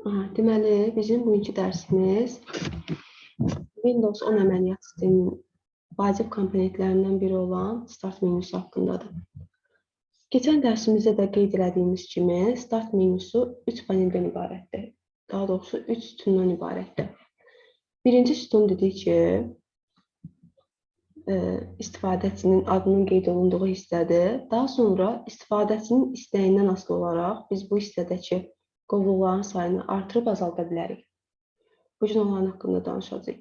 Deməli, bizim bugünkü dərsimiz Windows 10 əməliyyat sisteminin vacib komponentlərindən biri olan Start menyusu haqqındadır. Keçən dərsimizdə də qeyd elədiyimiz kimi, Start menyusu 3 paneldən ibarətdir. Daha doğrusu 3 sütundan ibarətdir. Birinci sütun dedik ki, istifadəçinin adının qeyd olunduğu hissədir. Daha sonra istifadəçinin istəyindən asılı olaraq biz bu hissədəki qovluqların sayını artırıb azalda bilərik. Bu cür onların haqqında danışacağıq.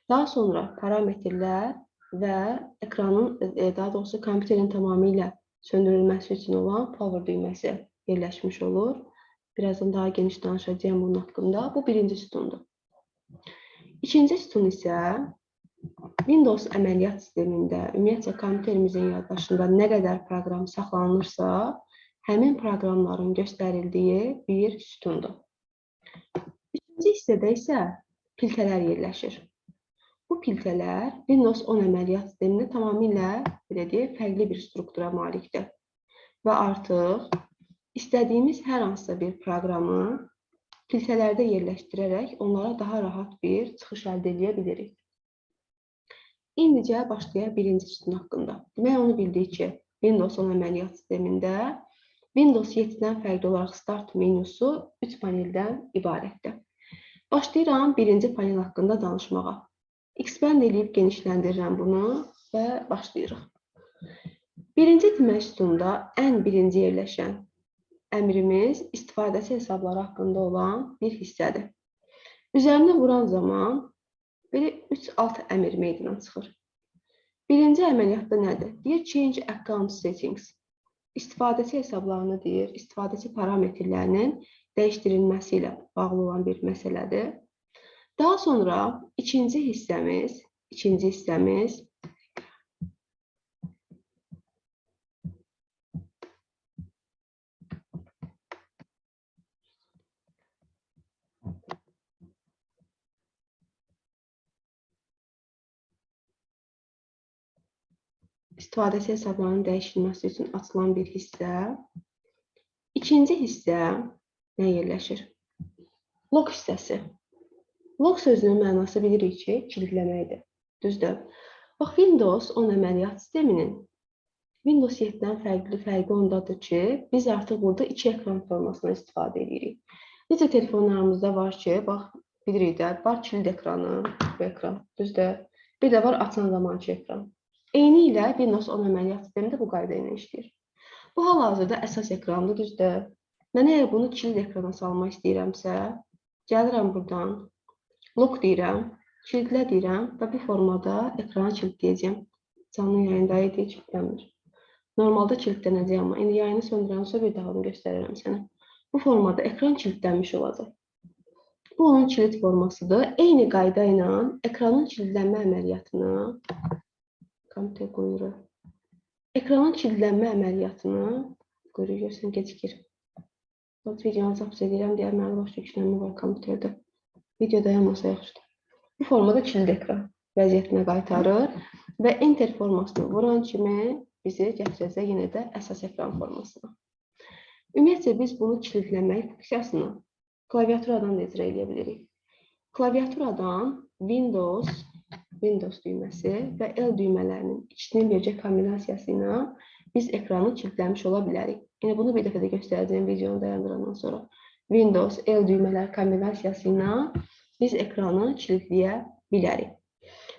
Daha sonra parametrlər və ekranın, daha doğrusu kompüterin tamamilə söndürülməsi üçün olan power düyməsi yerləşmiş olur. Birazdan daha geniş danışacağım bunun haqqında. Bu birinci sütundur. İkinci sütun isə Windows əməliyyat sistemində, ümumiyyətlə kompüterimizin yaddaşında nə qədər proqram saxlanılırsa, həmin proqramların göstərildiyi bir sütundur. İkinci hissədə isə filtrələr yerləşir. Bu filtrələr Windows 10 əməliyyat sistemində tamamilə fərqli bir struktura malikdir. Və artıq istədiyimiz hər hansısa bir proqramı filtrələrdə yerləşdirərək onlara daha rahat bir çıxış əldə edə bilirik. İndicə başlayaq birinci sütun haqqında. Demək, onu bildik ki, Windows 10 əməliyyat sistemində Windows 7-dən fərqli olaraq Start menyusu 3 paneldən ibarətdir. Başlayıram birinci panel haqqında danışmağa. Expand edib genişləndirirəm bunu və başlayırıq. Birinci demək sütunda ən birinci yerləşən əmrimiz istifadəçi hesabları haqqında olan bir hissədir. Üzərinə vuran zaman belə 3 alt əmr meydana çıxır. Birinci əməliyyatda nədir? Deyir Change Account Settings. İstifadəçi hesablarını deyir, istifadəçi parametrlərinin dəyişdirilməsi ilə bağlı olan bir məsələdir. Daha sonra ikinci hissəmiz istifadəçi hesablarının dəyişilməsi üçün açılan bir hissə. İkinci hissə nə yerləşir? Log hissəsi. Log sözünün mənası bilirik ki, kilidləməkdir. Düzdür. Bax, Windows 10 əməliyyat sisteminin Windows 7-dən fərqi ondadır ki, biz artıq burada 2 ekran formasından istifadə edirik. Necə telefonlarımızda var ki, bax, bilirik də, var kilit ekranı, bu ekran, düzdür. Bir də var açan zamanki ekran. Eyni ilə Windows 10 əməliyyat sistemində bu qayda ilə işləyir. Bu hal-hazırda əsas ekrandır, düzdür. Mən əgər bunu kilit ekrana salmaq istəyirəmsə, gəlirəm buradan, log deyirəm, kilidlə deyirəm və bu formada ekranı kilitləyəcəm. Canlı yayında idi, kilitlənmir. Normalda kilitlənəcək, amma indi yayını söndürəmsə bir daha onu göstərirəm sənə. Bu formada ekran kilitlənmiş olacaq. Bu onun kilit formasıdır. Eyni qayda ilə ekranın kilidlənmə əməliyyatını kompüter qoyuruq. Ekranın kilidlənmə əməliyyatını görürsən, gecikir. Videonu zapis edirəm, deyər, mənim başqa yüklənmə var kompüterdə. Video dayanmasa yaxşıdır. Bu formada kilit ekran vəziyyətinə qaytarır və enter formasını vuran kimi bizi gətirəcək yenə də əsas ekran formasına. Ümumiyyətlə, biz bunu kilidləmək funksiyasını klaviaturadan da icra edə bilirik. Klaviaturadan Windows düyməsi və L düymələrinin ikisinin bircə kombinasiyası ilə biz ekranı kilidləmiş ola bilərik. Yəni, bunu bir dəfə də göstərəcəyim videonu dayandırandan sonra. Windows L düymələr kombinasiyası ilə biz ekranı kilidləyə bilərik.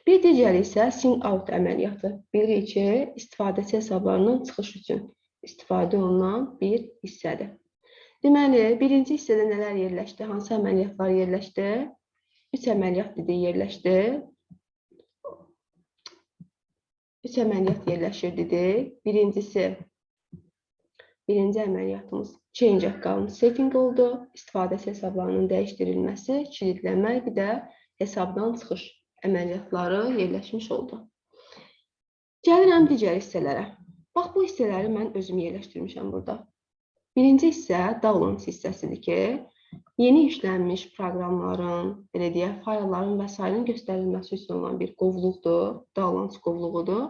Bir digəri isə Sign Out əməliyyatı. Bilirik ki, istifadəçi hesablarından çıxış üçün istifadə olunan bir hissədir. Deməli, birinci hissədə nələr yerləşdi? Hansı əməliyyatlar yerləşdi? 3 əməliyyat dedik yerləşdi. 3 əməliyyat yerləşir dedik. Birinci əməliyyatımız Change Account Setting oldu. İstifadəçi hesablarının dəyişdirilməsi, kilidləmək, bir də hesabdan çıxış əməliyyatları yerləşmiş oldu. Gəlirəm digər hissələrə. Bax, bu hissələri mən özüm yerləşdirmişəm burada. Birinci hissə download hissəsidir ki, yeni yüklənmiş proqramların, faylların və s. göstərilməsi üçün olan bir qovluqdur, download qovluğudur.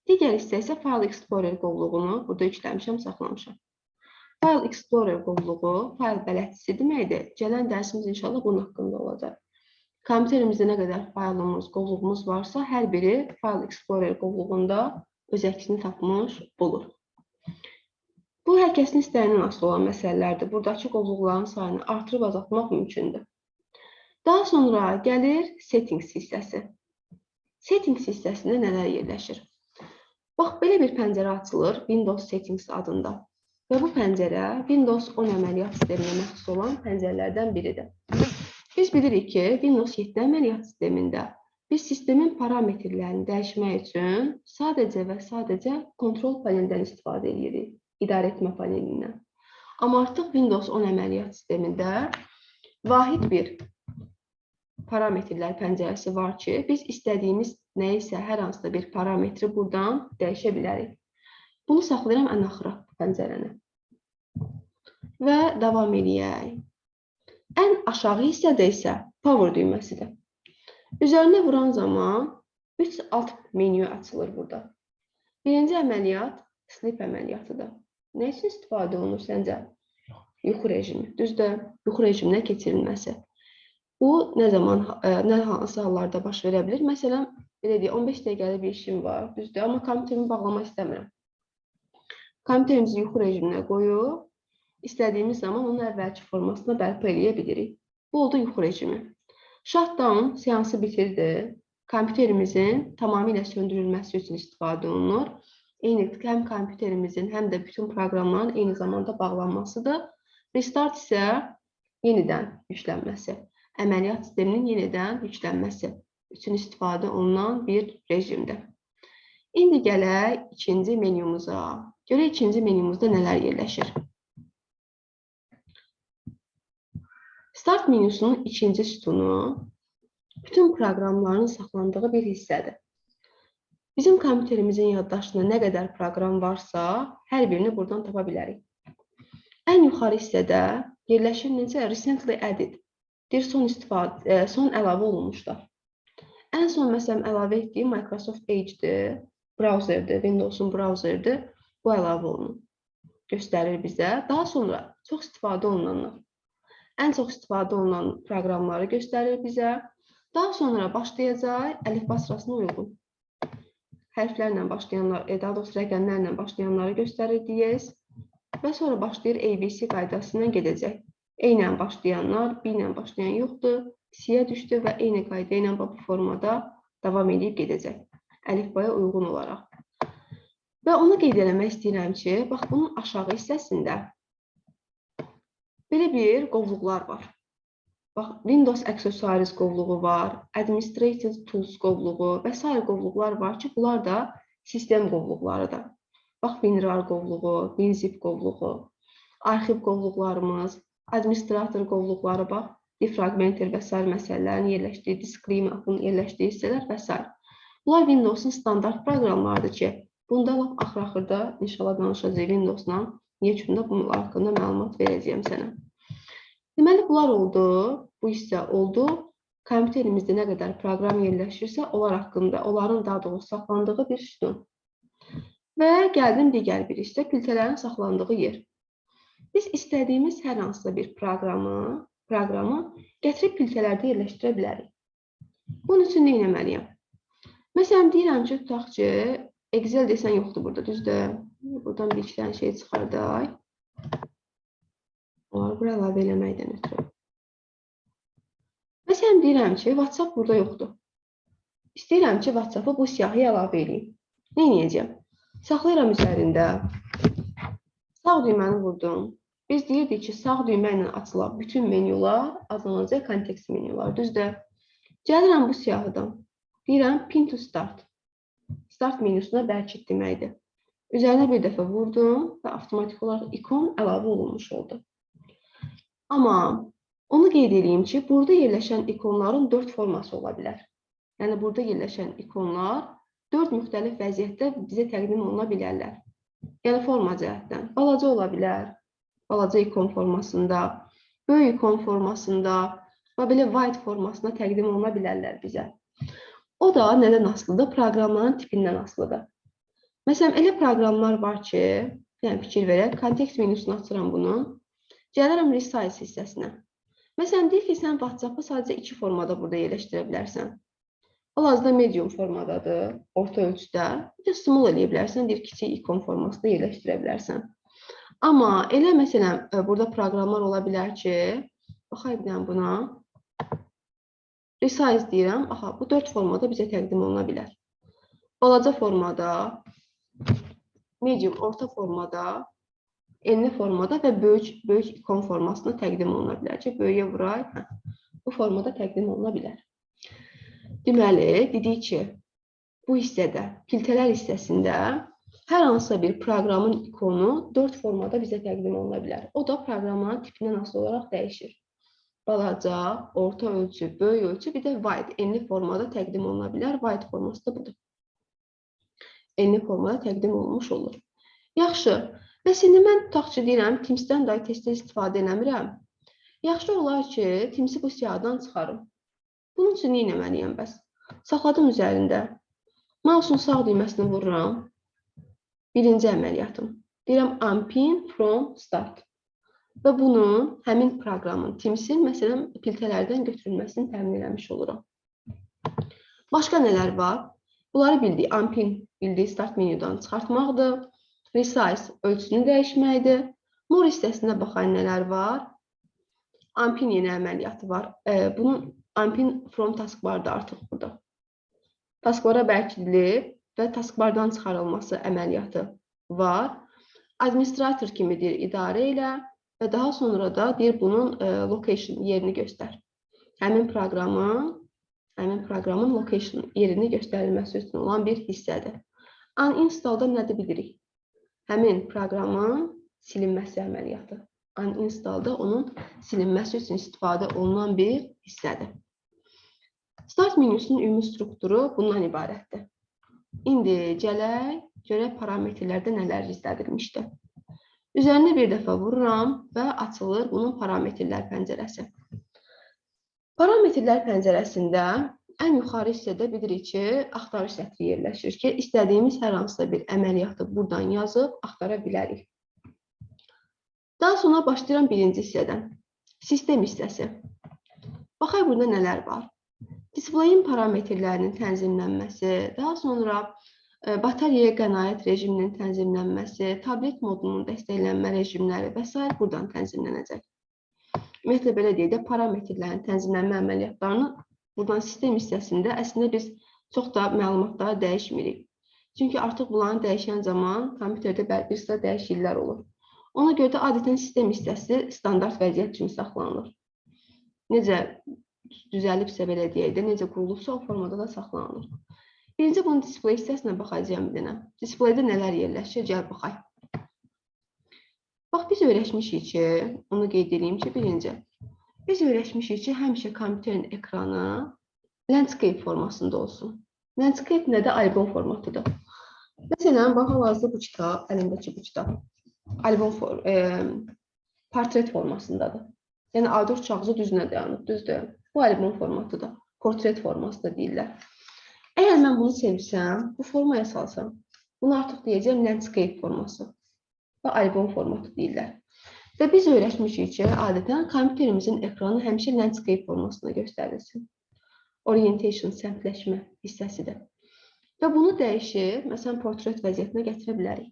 Digər hissə isə File Explorer qovluğunu burada yükləmişəm, saxlamışam. File Explorer qovluğu, fayl bələdçisi deməkdir. Gələn dərsimiz inşallah bunun haqqında olacaq. Kompüterimizdə nə qədər faylımız, qovluğumuz varsa, hər biri File Explorer qovluğunda öz əksini tapmış olur. Bu, hər kəsin istəyindən asılı olan məsələlərdir. Buradakı qovluqların sayını artırıb azaltmaq mümkündür. Daha sonra gəlir Settings hissəsi. Settings hissəsində nələr yerləşir? Bax, belə bir pəncərə açılır Windows Settings adında. Və bu pəncərə Windows 10 əməliyyat sisteminə məxsus olan pəncərələrdən biridir. Biz bilirik ki, Windows 7 əməliyyat sistemində biz sistemin parametrlərini dəyişmək üçün sadəcə və sadəcə kontrol paneldən istifadə edirik, idarə etmə panelindən. Amma artıq Windows 10 əməliyyat sistemində vahid bir parametrlər pəncərəsi var ki, biz istədiyimiz nəyisə, hər hansısa bir parametri buradan dəyişə bilərik. Bunu saxlayıram ən axıra pəncərəni. Və davam edək. Ən aşağı hissədə isə Power düyməsidir. Üzərinə vuran zaman 3 alt menyu açılır burada. Birinci əməliyyat Sleep əməliyyatıdır. Nə üçün istifadə olunur səncə? Yuxu rejimi. Düzdür, yuxu rejiminə keçirilməsi. Bu, nə hansı hallarda baş verə bilir? Məsələn, 15 dəqiqəlik bir işim var, düzdür, amma kompüterimi bağlamaq istəmirəm. Kompüterimizi yuxu rejiminə qoyub, istədiyimiz zaman onun əvvəlki formasına bərpa edə bilirik. Bu oldu yuxu rejimi. Shutdown seansı bitirdi. Kompüterimizin tamamilə söndürülməsi üçün istifadə olunur. Eyni həm kompüterimizin, həm də bütün proqramların eyni zamanda bağlanmasıdır. Restart isə yenidən yüklənməsi. Əməliyyat sisteminin yenidən yüklənməsi üçün istifadə olunan bir rejimdir. İndi gələk ikinci menyumuza. Görək ikinci menyumuzda nələr yerləşir. Start menyusunun ikinci sütunu bütün proqramların saxlandığı bir hissədir. Bizim kompüterimizin yaddaşında nə qədər proqram varsa, hər birini buradan tapa bilərik. Ən yuxarı hissədə yerləşir necə? Recently added. Bir son əlavə olunmuşlar. Ən son məsələn əlavə etdiyim Microsoft Edge'dir, browserdir, Windows'un browserdir. Bu əlavə olunur. Göstərir bizə. Daha sonra çox istifadə olunanlar. Ən çox istifadə olunan proqramları göstərir bizə. Daha sonra başlayacaq əlifba sırasına uyğun. Hərflərlə başlayanlar, daha doğrusu rəqəmlərlə başlayanları göstərir DS. Və sonra başlayır ABC qaydası ilə gedəcək. A ilə başlayanlar, B ilə başlayan yoxdur, C-yə düşdü və eyni qayda ilə bu formada davam edib gedəcək. Əlifbaya uyğun olaraq. Və onu qeyd eləmək istəyirəm ki, bax bunun aşağı hissəsində belə bir qovluqlar var. Bax, Windows Accessories qovluğu var, Administrative Tools qovluğu və s. qovluqlar var ki, bunlar da sistem qovluqlarıdır. Bax, WinRAR qovluğu, WinZip qovluğu, arxiv qovluqlarımız, administrator qovluqları, bax, defragmenter və s. məsələlərin yerləşdiyi, disklimatın yerləşdiyi hissələr və s. Bunlar Windows'un standart proqramlarıdır ki, bunda axır-axırda inşallah danışacaq Windows-la, niyə üçün də bunun haqqında məlumat verəcəyəm sənə. Deməli, bunlar oldu, bu hissə oldu. Kompüterimizdə nə qədər proqram yerləşirsə, onlar haqqında, onların daha doğrusu saxlandığı bir sütun. Və gəldim digər bir hissə, filtrələrin saxlandığı yer. Biz istədiyimiz hər hansısa bir proqramı gətirib filtrələrdə yerləşdirə bilərik. Bunun üçün nə etməliyəm? Məsələn, deyirəm ki, tutaq ki, Excel desən yoxdur burada, düzdür? Buradan bir iki dənə şey çıxardaq. Onları bura əlavə eləməkdən ötürü. Məsələn, deyirəm ki, WhatsApp burada yoxdur. İstəyirəm ki, WhatsApp-ı bu siyahıya əlavə edeyim. Nə edəcəm? Saxlayıram üzərində. Sağ düyməni vurdum. Biz deyirdik ki, sağ düymə ilə açılan bütün menyular adlanacaq kontekst menyular, düzdür? Gəlirəm bu siyahıdan. Deyirəm Pin to Start. Start menyusuna bərkit deməkdir. Üzərinə bir dəfə vurdum və avtomatik olaraq ikon əlavə olunmuş oldu. Amma onu qeyd edeyim ki, burada yerləşən ikonların 4 forması ola bilər. Yəni, burada yerləşən ikonlar 4 müxtəlif vəziyyətdə bizə təqdim oluna bilərlər. Yəni, forma cəhətdən. Balaca ola bilər, balaca ikon formasında, böyük ikon formasında və belə white formasında təqdim oluna bilərlər bizə. O da nədən asılıdır? Proqramların tipindən asılıdır. Məsələn, elə proqramlar var ki, Yəni fikir verək. Kontekst menüsünü açıram bunu. Gəlirəm resize hissəsinə. Məsələn, deyək ki, sən WhatsApp-ı sadəcə 2 formada burada yerləşdirə bilərsən. Hal-hazırda medium formadadır, orta ölçüdə. Bir də small eləyə bilərsən, bir kiçik ikon formasında yerləşdirə bilərsən. Amma elə məsələn, burada proqramlar ola bilər ki, baxaq bir dənə buna. Resize deyirəm. Aha, bu 4 formada bizə təqdim oluna bilər. Balaca formada, medium orta formada, enli formada və böyük ikon formasında təqdim oluna bilər ki, böyüyə vuraq, bu formada təqdim oluna bilər. Deməli, dedik ki, bu hissədə, filtrələr hissəsində hər hansısa bir proqramın ikonu 4 formada bizə təqdim oluna bilər. O da proqramın tipindən asılı olaraq dəyişir. Balaca, orta ölçü, böyük ölçü, bir də wide, enli formada təqdim oluna bilər. Wide forması da budur. Enli formada təqdim olunmuş olur. Yaxşı. Bəs indi mən tutaq ki, deyirəm, Teams-dən dahi tez-tez istifadə eləmirəm. Yaxşı olar ki, Teams-i bu siyahıdan çıxarım. Bunun üçün nə etməliyəm bəs? Saxladım üzərində. Mouse'un sağ düyməsini vururam. Birinci əməliyyatım. Deyirəm, unpin from start. Və bunu həmin proqramın, Teams-in, məsələn, filtrələrdən götürülməsini təmin eləmiş oluram. Başqa nələr var? Bunları bildik. Unpin bildik, start menyudan çıxartmaqdır. Resize ölçüsünü dəyişməkdir. More hissəsində baxan nələr var? Unpin yeni əməliyyatı var. Bunun unpin from taskbarda artıq burada. Taskbara bərkidilib və taskbardan çıxarılması əməliyyatı var. Administrator kimi deyir, idarə elə və daha sonra da deyir bunun location yerini göstər. Həmin proqramın location yerini göstərilməsi üçün olan bir hissədir. Uninstallda nədir bilirik? Həmin proqramın silinməsi əməliyyatı. Uninstallda onun silinməsi üçün istifadə olunan bir hissədir. Start menüsünün ümumi strukturu bundan ibarətdir. İndi gələk, görək parametrlərdə nələr gizlədilmişdir. Üzərinə bir dəfə vururam və açılır bunun parametrlər pəncərəsi. Parametrlər pəncərəsində ən yuxarı hissədə bilirik ki, axtarış sətri yerləşir ki, istədiyimiz hər hansısa bir əməliyyatı buradan yazıb axtara bilərik. Daha sonra başlayıram birinci hissədən. Sistem hissəsi. Baxaq burada nələr var. Displeyin parametrlərinin tənzimlənməsi, daha sonra bataryaya qənaət rejiminin tənzimlənməsi, tablet modunun dəstəklənmə rejimləri və s. buradan tənzimlənəcək. Ümumiyyətlə belə deyək də, parametrlərin tənzimlənmə əməliyyatlarını buradan sistem hissəsində əslində biz çox da məlumatları dəyişmirik. Çünki artıq bunların dəyişən zaman kompüterdə bir sıra dəyişikliklər olur. Ona görə də adətən sistem hissəsi standart vəziyyət kimi saxlanılır. Necə düzəlibsə belə deyək də, necə qurulubsa o formada da saxlanılır. Birinci bunun display hissəsinə baxacağım bir dənə. Displaydə nələr yerləşir, gəl baxaq. Bax, biz öyrəşmişik ki, onu qeyd edeyim ki, birinci. Biz öyrəşmişik ki, həmişə kompüterin ekranı landscape formasında olsun. Landscape nədə? Album formatıdır. Məsələn, bax, hal-hazırda bu kitab, əlimdəki bu kitab, portret formasındadır. Yəni, A4 kağızı düzünə dayanıb, düzdür. Bu album formatıdır. Portret forması da deyirlər. Əgər mən bunu sevirsəm, bu formaya salsam, bunu artıq deyəcəm landscape forması və album formatı deyirlər. Və biz öyrəşmişik ki, adətən kompüterimizin ekranı həmişə landscape formasında göstərilsin. Orientation, səmtləşmə hissəsidir. Və bunu dəyişib, məsələn, portret vəziyyətinə gətirə bilərik.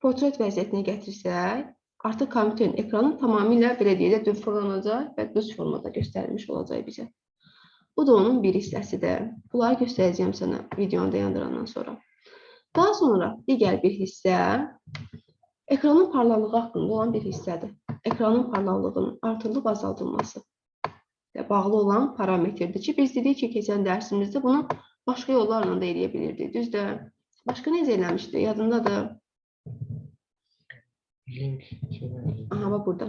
Portret vəziyyətinə gətirsək, artıq kompüterin ekranı tamamilə belə deyək də dövrlanacaq və düz formada göstərilmiş olacaq bizə. Bu da onun bir hissəsidir. Bunları göstərəcəyim sənə videonu dayandırandan sonra. Daha sonra digər bir hissə ekranın parlaqlığı haqqında olan bir hissədir. Ekranın parlaqlığının artırılıb azaldılması ilə bağlı olan parametrdir ki, biz dedik ki, keçən dərsimizdə bunu başqa yollarla da eləyə bilirdik. Düzdür? Başqa necə eləmişdi? Yadındadır. Aha, bax burada.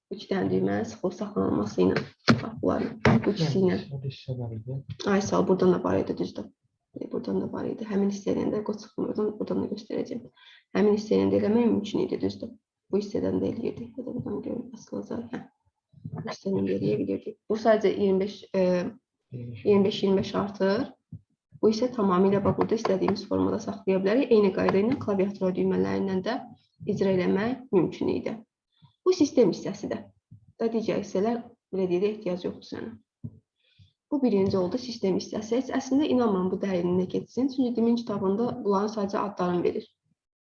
Bu iki dənə düymə sıxılıb saxlanılması ilə. Bax, bunların bu ikisi ilə. Ay, sağ ol, buradan da var idi, düzdür. Buradan da var idi. Həmin hissədən də qoçuqmurdan, buradan da göstərəcəm. Həmin hissədən də eləmək mümkün idi, düzdür. Bu hissədən də eləyirdik. Ya da buradan görün, asılacaq. Bu hissədən də eləyə bilirdik. Bu sadəcə 25-25 artır. Bu isə tamamilə bax burada istədiyimiz formada saxlaya bilərik. Eyni qayda ilə klaviatura düymələrindən də icra eləmək mümkün idi. Bu sistem hissəsidir. Da digər hissələr belə deyək də ehtiyac yoxdur sənə. Bu birinci oldu sistem hissəsi. Əslində inanmıram bu dərinliyə getsin. Çünki Dimin kitabında bunların sadəcə adlarını verir.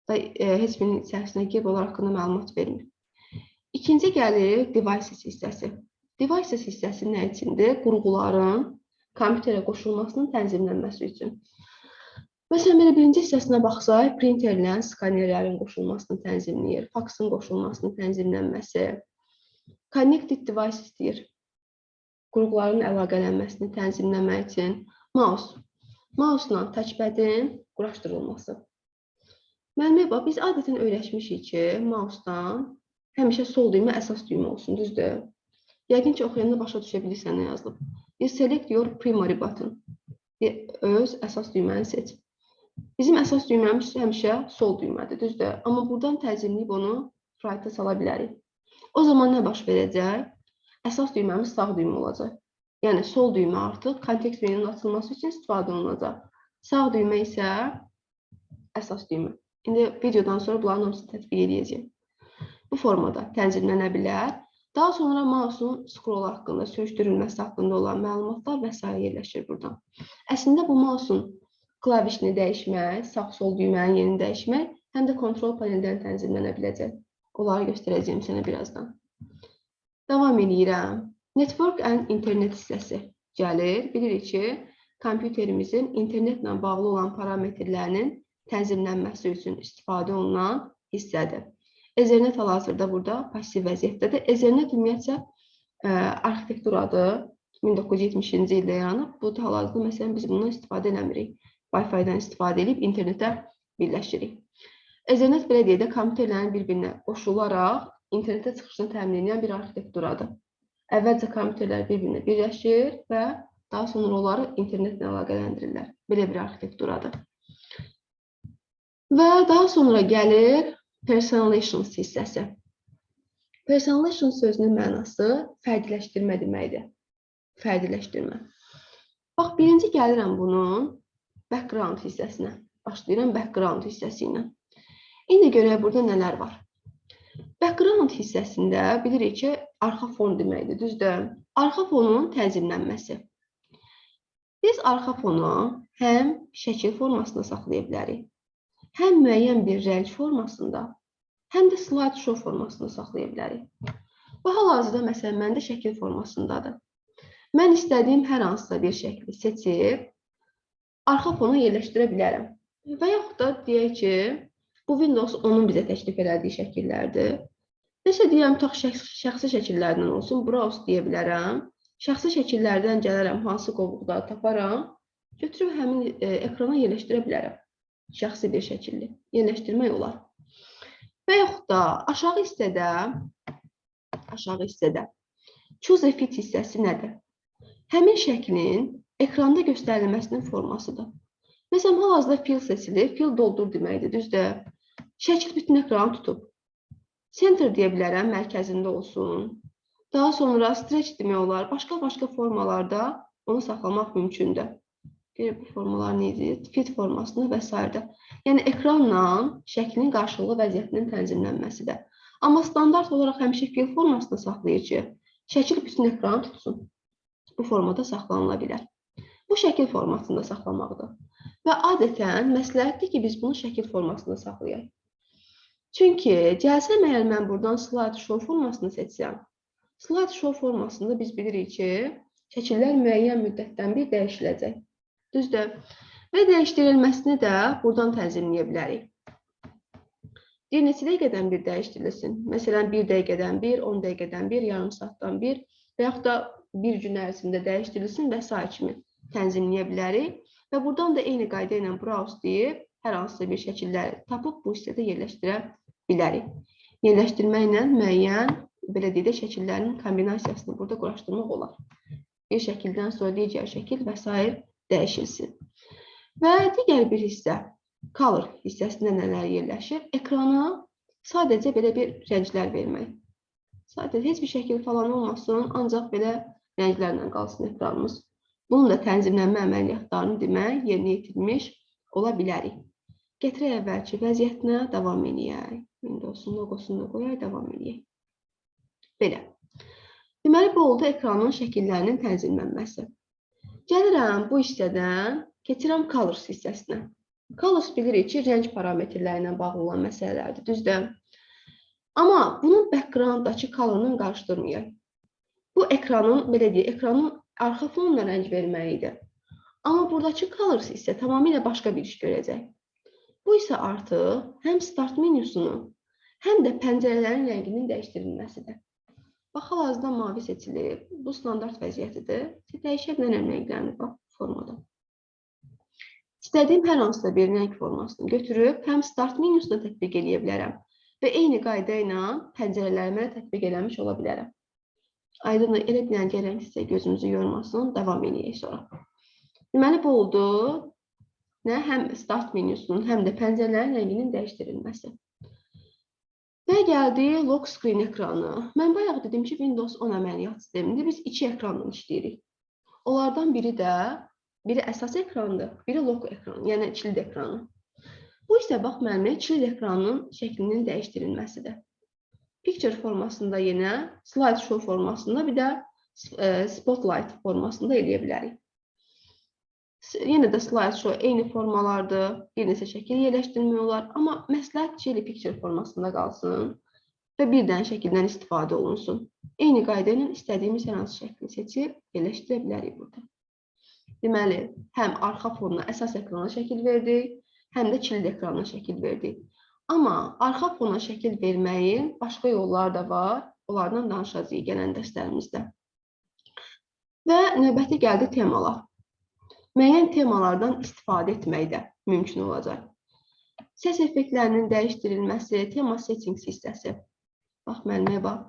Heç birinin içərisinə girib onlar haqqında məlumat vermir. İkinci gəlir devices hissəsi. Devices hissəsi nə üçündür? Qurğuların kompüterə qoşulmasının tənzimlənməsi üçün. Məsələn, belə birinci hissəsinə baxsaq, printerlərin, skanerlərin qoşulmasını tənzimləyir, faksın qoşulmasının tənzimlənməsi, connected devices deyir, qurğuların əlaqələnməsini tənzimləmək üçün, mouse-la touchpad'in quraşdırılması. Müəllimə bax, biz adətən öyrəşmişik ki, mouse-dan həmişə sol düymə əsas düymə olsun, düzdür? Yəqin ki, oxuyanda başa düşə bilirsən nə yazılıb. Select your primary button. Öz əsas düyməni seç. Bizim əsas düyməmiz həmişə sol düymədir, düzdür? Amma buradan tənzimləyib onu right-a sala bilərik. O zaman nə baş verəcək? Əsas düyməmiz sağ düymə olacaq. Yəni, sol düymə artıq kontekst menünün açılması üçün istifadə olunacaq. Sağ düymə isə əsas düymə. İndi videodan sonra bunların hamısını tətbiq edəcəyim. Bu formada tənzimlənə bilər. Daha sonra mouse'un scroll haqqında, sürüşdürülməsi haqqında olan məlumatlar və s. yerləşir buradan. Əslində bu mouse'un klavişini dəyişmək, sağ-sol düymənin yerini dəyişmək, həm də kontrol paneldən tənzimlənə biləcək. Onları göstərəcəyim sənə birazdan. Davam edirəm. Network and internet hissəsi gəlir. Bilirik ki, kompüterimizin internetlə bağlı olan parametrlərinin tənzimlənməsi üçün istifadə olunan hissədir. Ethernet hal-hazırda burada pasiv vəziyyətdədir. Ethernet ümumiyyətcə arxitekturadır. 1970-ci ildə yaranıb. Bu hal-hazırda məsələn biz bundan istifadə eləmirik. Wi-Fi-dən istifadə edib internetə birləşirik. Ethernet belə deyək də kompüterlərin bir-birinə qoşularaq internetə çıxışını təmin edən bir arxitekturadır. Əvvəlcə kompüterlər bir-birinə birləşir və daha sonra onları internetlə əlaqələndirirlər. Belə bir arxitekturadır. Və daha sonra gəlir personalization hissəsi. Personalization sözünün mənası fərdiləşdirmə deməkdir. Fərdiləşdirmə. Bax, birinci gəlirəm bunun background hissəsinə. Başlayıram background hissəsi ilə. İndi görək burada nələr var. Background hissəsində bilirik ki, arxa fon deməkdir, düzdür? Arxa fonun tənzimlənməsi. Biz arxa fonu həm şəkil formasında saxlaya bilərik, həm müəyyən bir rəng formasında, həm də slideshow formasında saxlaya bilərik. Bu hal-hazırda məsələn məndə şəkil formasındadır. Mən istədiyim hər hansısa bir şəkli seçib arxa fona yerləşdirə bilərəm. Və yaxud da deyək ki, bu Windows 10-un bizə təklif elədiyi şəkillərdir. Nəsə deyəm, şəxsi şəkillərdən olsun, browse deyə bilərəm. Şəxsi şəkillərdən gələrəm, hansı qovluqları taparam, götürüb həmin ekrana yerləşdirə bilərəm. Şəxsi bir şəkilli yerləşdirmək olar. Və yaxud da aşağı hissədə choose a fit hissəsi nədir? Həmin şəklin ekranda göstərilməsinin formasıdır. Məsələn, hal-hazırda fill seçilir, fill doldur deməkdir, düzdür? Şəkil bütün ekranı tutub. Center deyə bilərəm, mərkəzində olsun. Daha sonra stretch demək olar, başqa formalarda onu saxlamaq mümkündür. Bu formalar necə? Fit formasında və s. Yəni, ekranla şəklin qarşılıqlı vəziyyətinin tənzimlənməsidir. Amma standart olaraq həmişə fill formasında saxlayır ki, şəkil bütün ekranı tutsun. Bu formada saxlanıla bilər. Bu şəkil formasında saxlamaqdır. Və adətən məsləhətdir ki, biz bunu şəkil formasında saxlayaq. Çünki gəlsəm əgər mən buradan slideshow formasını seçsəm, slideshow formasında biz bilirik ki, şəkillər müəyyən müddətdən bir dəyişiləcək. Düzdür? Və dəyişdirilməsini də buradan tənzimləyə bilərik. Bir neçə dəqiqədən bir dəyişdirilsin. Məsələn, 1 dəqiqədən bir, 10 dəqiqədən bir, yarım saatdan bir və yaxud da bir gün ərzində dəyişdirilsin və s. kimi tənzimləyə bilərik. Və buradan da eyni qayda ilə browse deyib, hər hansısa bir şəkilləri tapıb bu hissədə yerləşdirə bilərik. Yerləşdirməklə müəyyən, belə deyək də, şəkillərin kombinasiyasını burada quraşdırmaq olar. Bir şəkildən sonra digər şəkil və s. dəyişilsin. Və digər bir hissə, color hissəsində nələr yerləşir? Ekrana sadəcə belə bir rənglər vermək. Sadəcə heç bir şəkil falan olmasın, ancaq belə rənglərlə qalsın ekranımız. Bunun da tənzimlənmə əməliyyatlarını demək, yerinə yetirmiş ola bilərik. Gətirək əvvəlki vəziyyətinə davam edək. Windows'un logosunu da qoyaq, davam edək. Belə. Deməli, bu oldu ekranın şəkillərinin tənzimlənməsi. Gəlirəm bu hissədən, keçirəm Colors hissəsinə. Colors bilirik ki, rəng parametrləri ilə bağlı olan məsələlərdir, düzdür? Amma bunun background-dakı colorla qarışdırmayaq. Bu ekranın, belə deyək, ekranın arxa fonuna rəng verməyidir. Amma buradakı Colors isə tamamilə başqa bir iş görəcək. Bu isə artıq həm Start menüsünün, həm də pəncərələrin rənginin dəyişdirilməsidir. Bax, hal-hazırda mavi seçilib. Bu standart vəziyyətidir. Dəyişə bilən rənglərini bax, formada. İstədiyim hər hansısa bir rəng formasını götürüb, həm Start menüsünə tətbiq edə bilərəm və eyni qayda ilə pəncərələrimə tətbiq eləmiş ola bilərəm. Aydındır, elə bilən ki, rəng sizə gözümüzü yormasın, davam edək sonra. Deməli, bu oldu. Həm Start menüsünün, həm də pəncərələrin rənginin dəyişdirilməsi. Və gəldi Lock Screen ekranı. Mən bayaq dedim ki, Windows 10 əməliyyat sistemində biz iki ekranla işləyirik. Onlardan biri əsas ekrandır, biri lock ekranı, yəni kilit ekranı. Bu isə bax mənim kilit ekranının şəklinin dəyişdirilməsidir. Picture formasında yenə, slideshow formasında, bir də spotlight formasında eləyə bilərik. Yenə də slideshow eyni formalardır, bir neçə şəkil yerləşdirmək olar, amma məsləhət ki, picture formasında qalsın və bir dənə şəkildən istifadə olunsun. Eyni qayda ilə istədiyimiz hər hansı şəkli seçib yerləşdirə bilərik burada. Deməli, həm arxa fonuna, əsas ekrana şəkil verdik, həm də kilit ekrana şəkil verdik. Amma arxa fona şəkil verməyin başqa yolları da var, onlardan danışacağıq gələn dərslərimizdə. Və növbəti gəldi temalar. Müəyyən temalardan istifadə etmək də mümkün olacaq. Səs effektlərinin dəyişdirilməsi, tema settings hissəsi. Bax, mənimə bax.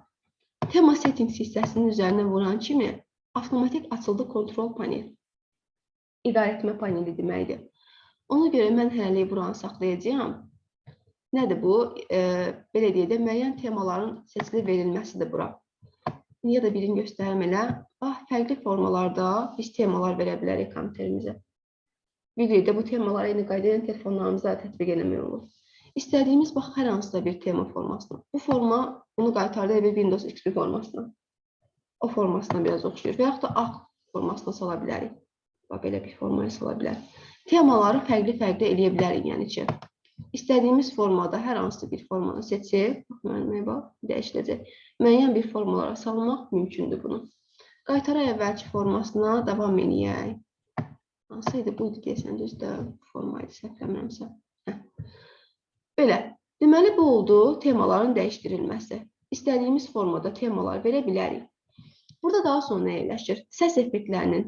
Tema settings hissəsinin üzərinə vuran kimi avtomatik açıldı kontrol panel. İdarə etmə paneli deməkdir. Ona görə mən hələlik buranı saxlayacağam. Nədir bu? Belə deyək də, müəyyən temaların seçili verilməsidir bura. Ya da birini göstərim elə. Bax, fərqli formalarda biz temalar verə bilərik kompüterimizə. Videoda bu temaları eyni qayda ilə telefonlarımıza tətbiq eləmək olur. İstədiyimiz, bax, hər hansısa bir tema formasına. Bu forma, bunu qaytardı bir Windows XP formasına. O formasına biraz oxşuyur. Və yaxud da ağ formasına sala bilərik. Bax, belə bir formaya sala bilərik. Temaları fərqli-fərqli eləyə bilərik, yəni ki. İstədiyimiz formada hər hansı bir formanı seçib, dəyişiləcək. Müəyyən bir formalara salmaq mümkündür bunu. Qaytaraq əvvəlki formasına davam edək. Hansıydı? Buydu deyəsən, düzdür. Formaydı, səhvləmirəmsə. Belə. Deməli, bu oldu temaların dəyişdirilməsi. İstədiyimiz formada temalar verə bilərik. Burada daha sonra yerləşir səs effektlərinin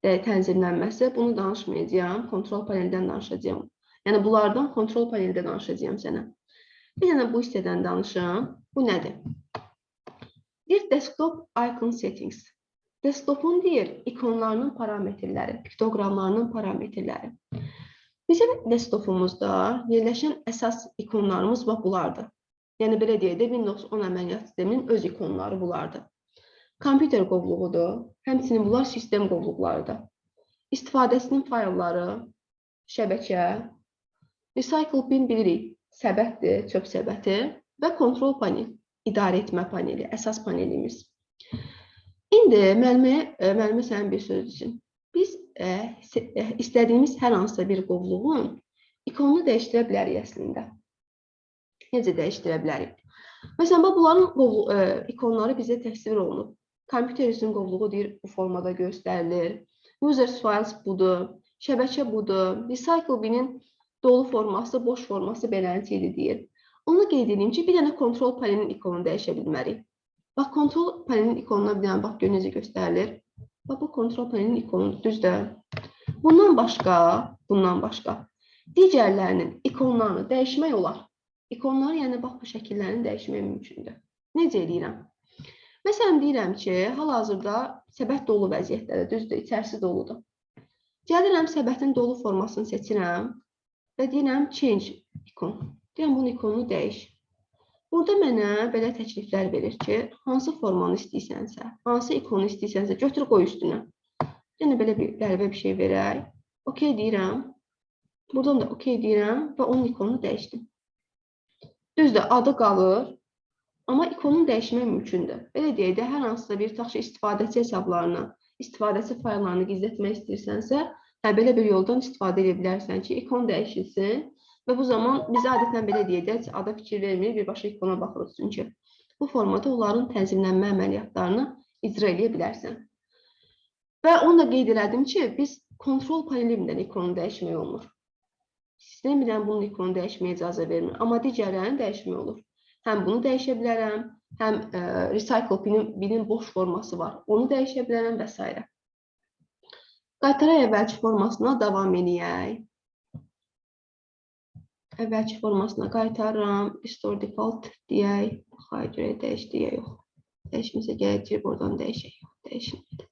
tənzimlənməsi. Bunu danışmayacağım, kontrol paneldən danışacağım. Yəni, bunlardan kontrol paneldə danışacağım sənə. Bir dənə bu hissədən danışım. Bu nədir? Deyir, desktop icon settings. Desktopun deyir, ikonlarının parametrləri, piktoqramlarının parametrləri. Bizim desktopumuzda yerləşən əsas ikonlarımız bunlardır. Yəni, belə deyək də, Windows 10 əməliyyat sisteminin öz ikonları bunlardır. Kompüter qovluğudur, həmçinin bunlar sistem qovluqlarıdır. İstifadəsinin faylları, şəbəkə, Recycle bin bilirik, səbətdir, çöp səbəti və kontrol panel, idarə etmə paneli, əsas panelimiz. İndi müəllimə sənin bir söz üçün. Biz istədiyimiz hər hansısa bir qovluğun ikonunu dəyişdirə bilərik əslində. Necə dəyişdirə bilərik? Məsələn, bunların ikonları bizə təsvir olunub. Kompüter üçün qovluğu deyir, bu formada göstərilir. Users files budur, şəbəkə budur, Recycle binin dolu forması, boş forması belənçiydi deyir. Onu qeyd edeyim ki, bir dənə kontrol panelinin ikonunu dəyişə bilmərik. Bax, kontrol panelinin ikonuna bir dənə bax, gör necə göstərilir. Bax, bu kontrol panelinin ikonudur, düzdür. Bundan başqa digərlərinin ikonlarını dəyişmək olar. İkonları, yəni bax, bu şəkillərini dəyişmək mümkündür. Necə edirəm? Məsələn, deyirəm ki, hal-hazırda səbət dolu vəziyyətdədir, düzdür, içərisi doludur. Gəlirəm, səbətin dolu formasını seçirəm. Və deyirəm, change ikon. Deyirəm, bunun ikonunu dəyiş. Burada mənə belə təkliflər verir ki, hansı formanı istəyirsənsə, hansı ikonu istəyirsənsə, götür qoy üstünə. Yenə belə bir qəribə bir şey verək. OK deyirəm. Buradan da OK deyirəm və onun ikonunu dəyişdim. Düzdür, adı qalır. Amma ikonunu dəyişmək mümkündür. Belə deyək də, hər hansısa bir tutaq ki, istifadəçi hesablarını, istifadəçi fayllarını gizlətmək istəyirsənsə, belə bir yoldan istifadə edə bilərsən ki, ikon dəyişilsin və bu zaman biz adətən belə deyək də, ada fikir vermir, birbaşa ikona baxırıq çünki. Bu formada onların tənzimlənmə əməliyyatlarını icra edə bilərsən. Və onu da qeyd elədim ki, biz kontrol panelindən ikonu dəyişmək olmur. Sistemdən bunun ikonu dəyişməyə icazə vermir, amma digərlərini dəyişmək olur. Həm bunu dəyişə bilərəm, həm recycle binin boş forması var, onu dəyişə bilərəm və s. Qaytaraq əvvəlki formasına davam edək. Əvvəlki formasına qaytarıram, restore default deyək, baxaya görə dəyişdi ya yox. Dəyişməsə gələcək, oradan dəyişək, yox, dəyişmədi.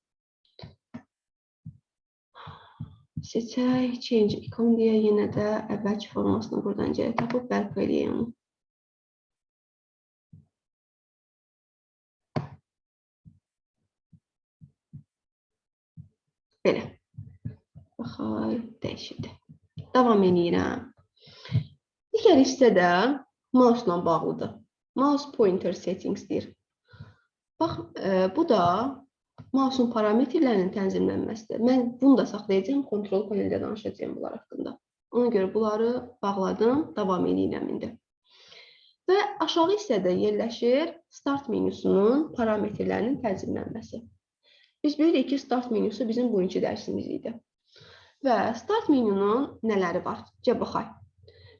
Seçək, change icon deyə yenə də əvvəlki formasını buradan gələk tapıb bərpa edək onu. Belə. Baxay, dəyişildi. Davam edirəm. Digər hissədə mouse-la bağlıdır. Mouse pointer settings deyir. Bax, bu da mouse-un parametrlərinin tənzimlənməsidir. Mən bunu da saxlayacağım, kontrol paneldə danışacağım bunlar haqqında. Ona görə bunları bağladım, davam edirəm indi. Və aşağı hissədə yerləşir start menyusunun parametrlərinin tənzimlənməsi. Biz bilirik ki, start menyusu bizim bugünkü dərsimiz idi. Və start menyunun nələri var? Gəl baxaq.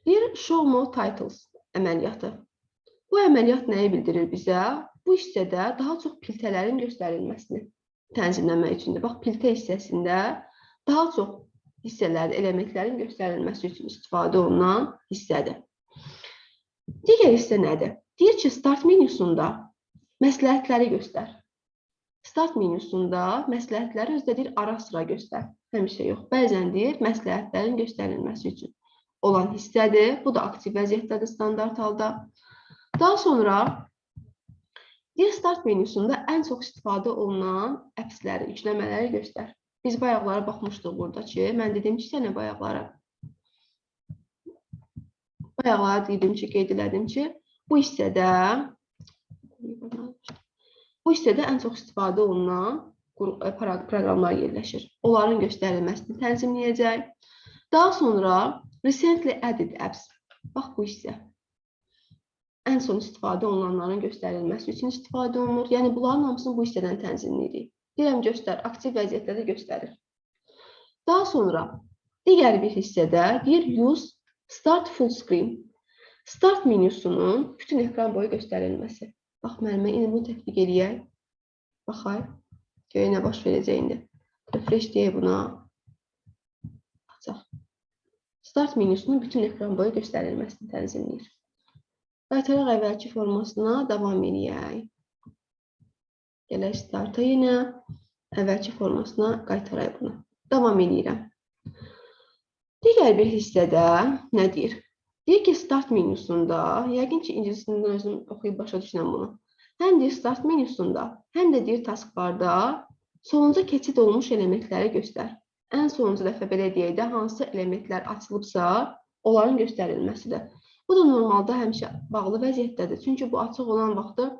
Bir show more titles əməliyyatı. Bu əməliyyat nəyi bildirir bizə? Bu hissədə daha çox piltələrin göstərilməsini tənzimləmək üçündür. Bax, piltə hissəsində daha çox hissələrin, elementlərin göstərilməsi üçün istifadə olunan hissədir. Digər hissə nədir? Deyir ki, start menyusunda məsləhətləri göstər. Start menyusunda məsləhətləri özdə deyir, ara sıra göstər. Həmişə yox. Bəzən deyir, məsləhətlərin göstərilməsi üçün olan hissədir. Bu da aktiv vəziyyətdədir standart halda. Daha sonra deyir, start menyusunda ən çox istifadə olunan appsləri, yükləmələri göstər. Biz bayaqlara baxmışdıq burada ki, mən dedim ki, sənə bayaqlara dedim ki, qeyd elədim ki, bu hissədə ən çox istifadə olunan proqramlar yerləşir. Onların göstərilməsini tənzimləyəcək. Daha sonra recently added apps. Bax, bu hissə. Ən son istifadə olunanların göstərilməsi üçün istifadə olunur. Yəni, bunların hamısını bu hissədən tənzimləyirik. Deyirəm, göstər, aktiv vəziyyətdə də göstərir. Daha sonra digər bir hissədə deyir, use start full screen. Start menyusunun bütün ekran boyu göstərilməsi. Bax, müəllimə, indi bunu tətbiq eləyək. Baxay, görək nə baş verəcək indi. Refresh deyək buna. Açaq. Start menyusunun bütün ekran boyu göstərilməsini tənzimləyir. Qaytaraq əvvəlki formasına davam edək. Gələk starta yenə. Əvvəlki formasına qaytaraq bunu. Davam edirəm. Digər bir hissədə nə deyir? Deyir ki, start menyusunda, yəqin ki, incilisindən özüm oxuyub başa düşürəm bunu. Həm deyir start menyusunda, həm də deyir taskbarda sonunca keçid olmuş elementləri göstər. Ən sonuncu dəfə belə deyək də, hansı elementlər açılıbsa, onların göstərilməsidir. Bu da normalda həmişə bağlı vəziyyətdədir. Çünki bu açıq olan vaxtda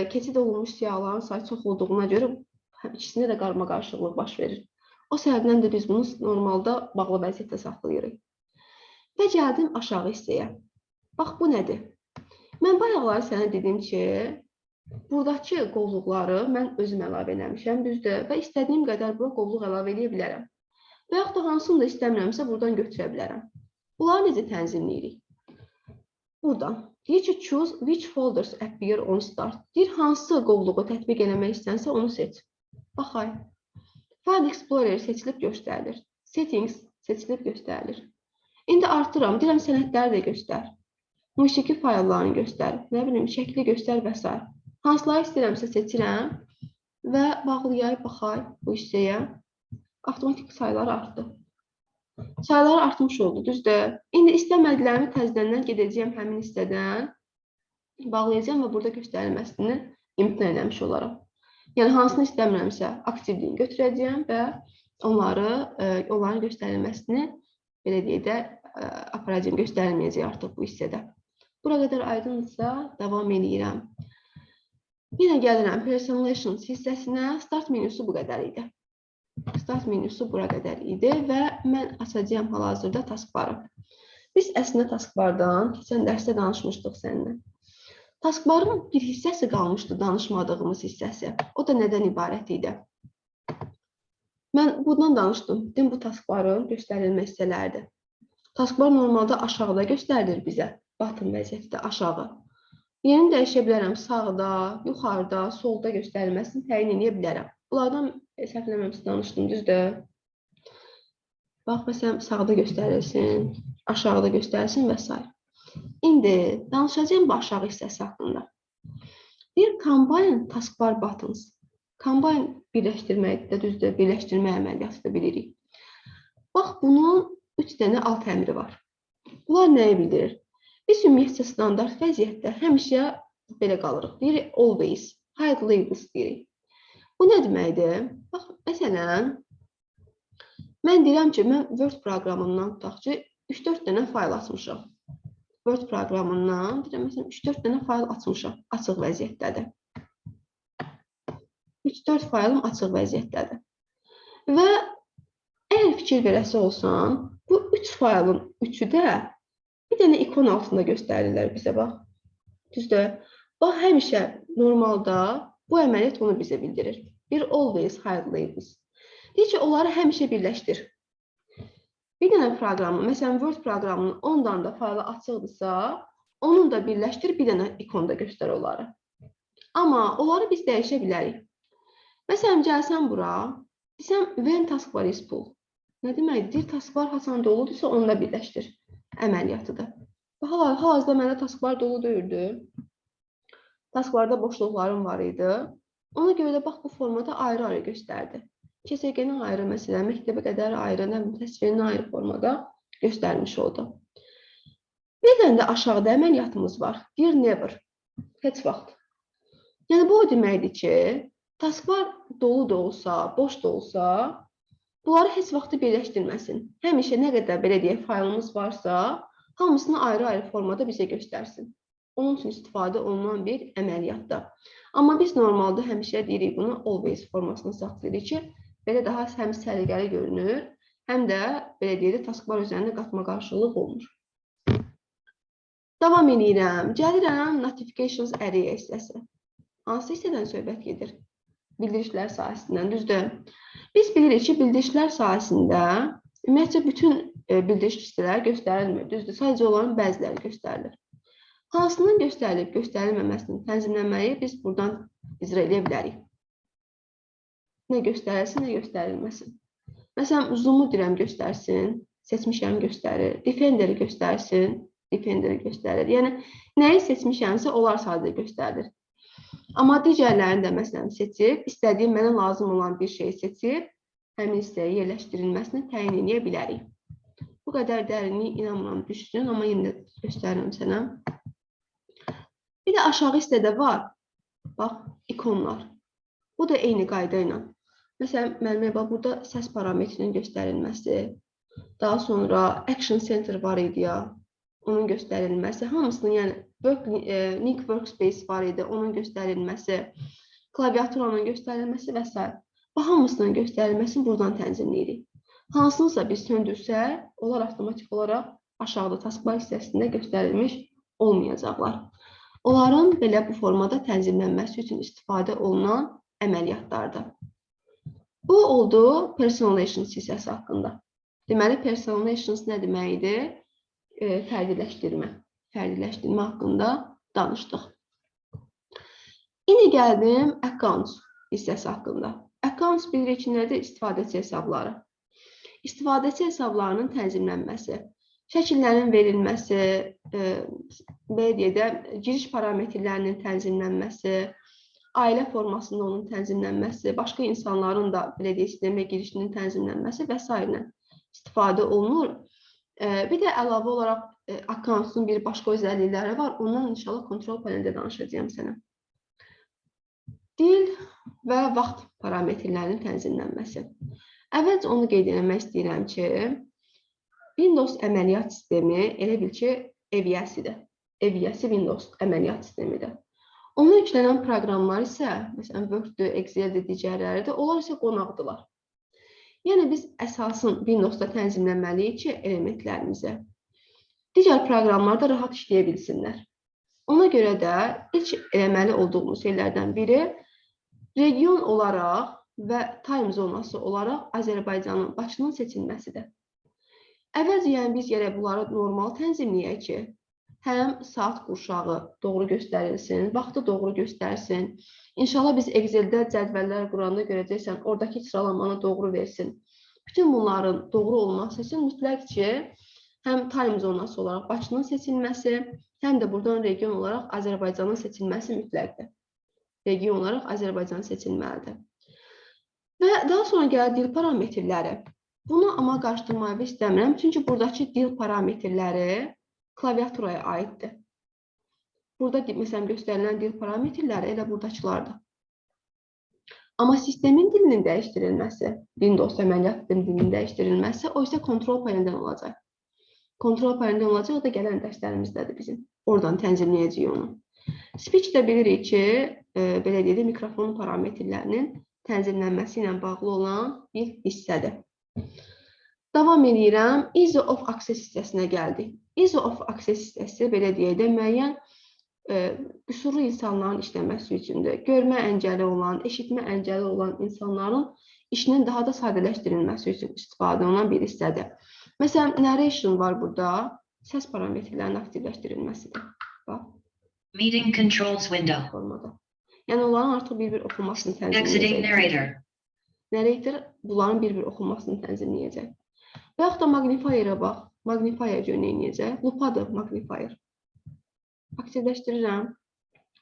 keçid olunmuş siyahıların sayı çox olduğuna görə ikisində də qarma-qarışıqlıq baş verir. O səbəbdən də biz bunu normalda bağlı vəziyyətdə saxlayırıq. Və gəldim aşağı hissəyə. Bax, bu nədir? Mən bayaqları sənə dedim ki, buradakı qovluqları mən özüm əlavə eləmişəm, düzdür, və istədiyim qədər bura qovluq əlavə edə bilərəm. Və yaxud da hansını da istəmirəmsə, buradan götürə bilərəm. Bunları necə tənzimləyirik? Buradan. Deyir ki, choose which folders appear on start. Deyir, hansı qovluğu tətbiq eləmək istənsə, onu seç. Baxay. File Explorer seçilib göstərilir. Settings seçilib göstərilir. İndi artıram, deyirəm, sənədləri də göstər. Musiqi fayllarını göstər, nə bilim, şəkli göstər və s. Hansıları istəyirəmsə seçirəm və bağlayaq, baxaq bu hissəyə. Avtomatik sayıları artdı. Sayıları artmış oldu, düzdür. İndi istəmədiklərimi təzədəndən gedəcəyəm həmin hissədən, bağlayacağım və burada göstərilməsini imtina eləmiş olaram. Yəni, hansını istəmirəmsə, aktivliyini götürəcəyəm və onların göstərilməsini, belə deyək də, aparacağım, göstərilməyəcək artıq bu hissədə. Bura qədər aydınsa, davam edirəm. Yenə gəlirəm Personalizations hissəsinə. Start menyusu bu qədər idi. Start menyusu bura qədər idi və mən açacağım hal-hazırda taskbarı. Biz əslində taskbardan keçən dərsdə danışmışdıq səninlə. Taskbarın bir hissəsi qalmışdı, danışmadığımız hissəsi. O da nədən ibarət idi? Mən bundan danışdım. Dedim, bu taskbarın göstərilmə hissələridir. Taskbar normalda aşağıda göstərilir bizə. Bottom vəziyyətdə aşağı. Yerini dəyişə bilərəm. Sağda, yuxarıda, solda göstərilməsini təyin edə bilərəm. Bunlardan səhvləməmsə danışdım, düzdür? Bax, məsələn, sağda göstərilsin, aşağıda göstərilsin və s. İndi danışacağım bu aşağı hissəsi haqqında. Bir combine taskbar buttons. Combine birləşdirmək də düzdür, birləşdirmə əməliyyatı da bilirik. Bax, bunun 3 dənə alt əmri var. Bunlar nəyi bildirir? Biz ümumiyyətcə standart vəziyyətdə həmişə belə qalırıq. Deyirik, always, hide labels deyirik. Bu nə deməkdir? Bax, məsələn, mən deyirəm ki, mən Word proqramından tutaq ki, 3-4 dənə fayl açmışam. Word proqramından, deyirəm, məsələn, 3-4 dənə fayl açmışam, açıq vəziyyətdədir. 3-4 faylım açıq vəziyyətdədir. Və əgər fikir verəsi olsan, bu 3 faylın 3-ü də bir dənə ikon altında göstərirlər bizə, bax. Düzdür? Bax, həmişə normalda bu əməliyyat onu bizə bildirir. Bir always hide labels. Deyir ki, onları həmişə birləşdir. Bir dənə proqramı, məsələn, Word proqramının 10-dan da faylı açıqdırsa, onun da birləşdir, bir dənə ikonda göstər onları. Amma onları biz dəyişə bilərik. Məsələn, gəlsən bura, desəm, when taskbar is full. Nə deməkdir? Deyir, taskbar haçan doludursa, onu da birləşdir. Əməliyyatıdır. Hal-hazırda məndə taskbar dolu deyildi. Taskbarda boşluqlarım var idi. Ona görə də bax, bu formada ayrı-ayrı göstərdi. KSG-nin ayrı, məsələn, məktəbə qədər ayrı, təsvirin ayrı formada göstərmiş oldu. Bir dənə də aşağıda əməliyyatımız var. Deyir, never. Heç vaxt. Yəni, bu o deməkdir ki, taskbar dolu da olsa, boş da olsa, bunları heç vaxtı birləşdirməsin. Həmişə nə qədər, belə deyək, faylımız varsa, hamısını ayrı-ayrı formada bizə göstərsin. Onun üçün istifadə olunan bir əməliyyatdır. Amma biz normalda həmişə deyirik bunu always formasına saxlayırıq ki, belə daha həm səliqəli görünür, həm də belə deyək, taskbar üzərində qatma qarşılıq olmur. Davam edirəm. Gəlirəm notifications area hissəsi. Hansı hissədən söhbət gedir? Bildirişlər sahəsindən, düzdür? Biz bilirik ki, bildirişlər sahəsində ümumiyyətcə bütün bildiriş hissələri göstərilmir, düzdür? Sadəcə onların bəziləri göstərilir. Hansının göstərilib, göstərilməməsini tənzimləməyi biz buradan icra edə bilərik. Nə göstərilsin, nə göstərilməsin. Məsələn, zoom-u deyirəm göstərsin, seçmişəm göstərir. Defenderi göstərsin, defenderi göstərir. Yəni, nəyi seçmişəmsə, onlar sadəcə göstərilir. Amma digərlərini də məsələn seçib, istədiyim mənə lazım olan bir şeyi seçib, həmin hissəyə yerləşdirilməsini təyin edə bilərik. Bu qədər dərinliyi inanmıram düşsün, amma yenə göstərirəm sənə. Bir də aşağı hissədə var, bax, ikonlar. Bu da eyni qayda ilə. Məsələn, müəllimə, bax, burada səs parametrinin göstərilməsi, daha sonra Action Center var idi ya, onun göstərilməsi, hamısının, yəni, Link Workspace var idi, onun göstərilməsi, klaviaturanın göstərilməsi və s. Bax, hamısının göstərilməsini buradan tənzimləyirik. Hansınsa biz söndürsək, onlar avtomatik olaraq aşağıda taskbar hissəsində göstərilmiş olmayacaqlar. Onların belə bu formada tənzimlənməsi üçün istifadə olunan əməliyyatlardır. Bu oldu Personalizations hissəsi haqqında. Deməli, Personalizations nə deməkdir? Fərdiləşdirmə. Fərdiləşdirmə haqqında danışdıq. İndi gəldim Accounts hissəsi haqqında. Accounts bilirik ki, nədir? İstifadəçi hesabları. İstifadəçi hesablarının tənzimlənməsi. Şəkillərin verilməsi, belə deyək də, giriş parametrlərinin tənzimlənməsi, ailə formasında onun tənzimlənməsi, başqa insanların da, belə deyək, sistemə girişinin tənzimlənməsi və s. istifadə olunur. Bir də əlavə olaraq accountun bir başqa özəllikləri var. Ondan inşallah kontrol paneldə danışacağım sənə. Dil və vaxt parametrlərinin tənzimlənməsi. Əvvəlcə onu qeyd etmək istəyirəm ki, Windows əməliyyat sistemi elə bil ki, EVS-idir. EVS Windows əməliyyat sistemidir. Ona yüklənən proqramlar isə, məsələn, Word-dür, Excel-dir, digərləridir, onlar isə qonaqdırlar. Yəni, biz əsasın Windows-da tənzimləməliyik ki, elementlərimizi. Digər proqramlar da rahat işləyə bilsinlər. Ona görə də ilk eləməli olduğumuz şeylərdən biri region olaraq və time zonası olaraq Azərbaycanın başının seçilməsidir. Əvvəlcə, yəni biz gərək bunları normal tənzimləyək ki, həm saat qurşağı doğru göstərilsin, vaxtı doğru göstərsin. İnşallah biz Excel-də cədvəllər quranda görəcəksən, oradakı sıralamanı doğru versin. Bütün bunların doğru olması üçün mütləq ki, həm time zonası olaraq başının seçilməsi, həm də buradan region olaraq Azərbaycanın seçilməsi mütləqdir. Region olaraq Azərbaycan seçilməlidir. Və daha sonra gəlir dil parametrləri. Bunu amma qarşıdurmayı istəmirəm, çünki buradakı dil parametrləri klaviaturaya aiddir. Burada məsələn göstərilən dil parametrləri elə buradakılardır. Amma sistemin dilinin dəyişdirilməsi, Windows əməliyyat dilinin dəyişdirilməsi, o isə kontrol panelindən olacaq. Kontrol panelindən olacaq, o da gələn dərslərimizdədir bizim. Oradan tənzimləyəcəyik onu. Speech-də bilirik ki, belə deyək, mikrofon parametrlərinin tənzimlənməsi ilə bağlı olan bir hissədir. Davam edirəm. Ease of access hissəsinə gəldik. Ease of access hissəsi, belə deyək də, müəyyən qüsurlu insanların işləməsi üçündür. Görmə əngəli olan, eşitmə əngəli olan insanların işinin daha da sadələşdirilməsi üçün istifadə olunan bir hissədir. Məsələn, narration var burada, səs parametrlərinin aktivləşdirilməsidir. Bax. Meeting controls window. Formada. Yəni, onların artıq bir-bir oxunmasını tənzimləyəcək. Narrator bunların bir-bir oxunmasını tənzimləyəcək. Və yaxud da magnifierə bax. Magnifier görə neyəcək? Lupadır magnifier. Aktivləşdirirəm.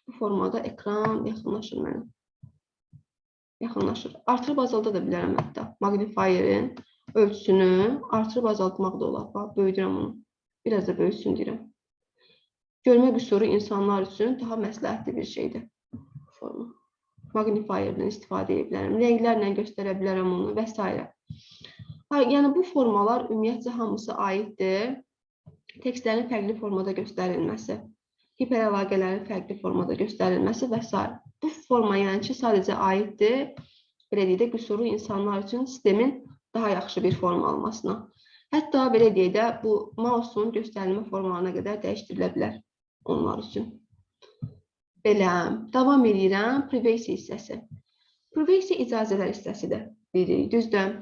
Bu formada ekran yaxınlaşır mənə. Yaxınlaşır. Artırıb azalda da bilərəm hətta. Magnifierin ölçüsünü artırıb azaltmaq da olar. Bax, böyüdürəm onu. Biraz da böyüsün deyirəm. Görmə qüsuru insanlar üçün daha məsləhətli bir şeydir. Forma. Magnifierdən istifadə edə bilərəm. Rənglərlə göstərə bilərəm onu və s. Yəni, bu formalar ümumiyyətcə hamısı aiddir. Tekstlərin fərqli formada göstərilməsi, hiperəlaqələrin fərqli formada göstərilməsi və s. Bu forma, yəni ki, sadəcə aiddir, belə deyək də, qüsurlu insanlar üçün sistemin daha yaxşı bir forma almasına. Hətta, belə deyək də, bu mouse'un göstərilmə formalarına qədər dəyişdirilə bilər onlar üçün. Belə, davam edirəm. Privacy hissəsi. Privacy icazələr hissəsidir. Düzdür.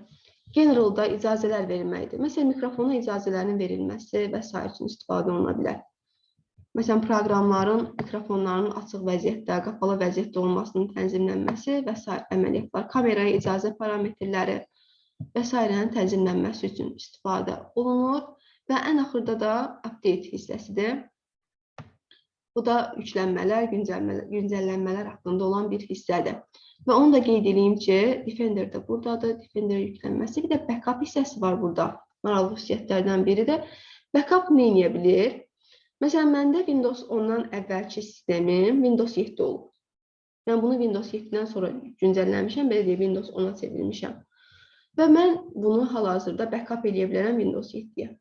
Generalda icazələr verilməkdir. Məsələn, mikrofona icazələrin verilməsi və s. üçün istifadə oluna bilər. Məsələn, proqramların mikrofonlarının açıq vəziyyətdə, qapalı vəziyyətdə olmasının tənzimlənməsi və s. əməliyyatlar, kameraya icazə parametrləri və s.nin tənzimlənməsi üçün istifadə olunur və ən axırda da update hissəsidir. Bu da yüklənmələr, güncəllənmələr haqqında olan bir hissədir. Və onu da qeyd edeyim ki, Defender də buradadır, Defender yüklənməsi. Bir də backup hissəsi var burada. Maraqlı xüsusiyyətlərdən biridir. Backup nə edə bilir? Məsələn, məndə Windows 10-dan əvvəlki sistemim Windows 7 olub. Mən bunu Windows 7-dən sonra güncəlləmişəm, belə deyək, Windows 10-a çevirmişəm. Və mən bunu hal-hazırda backup edə bilərəm Windows 7-yə.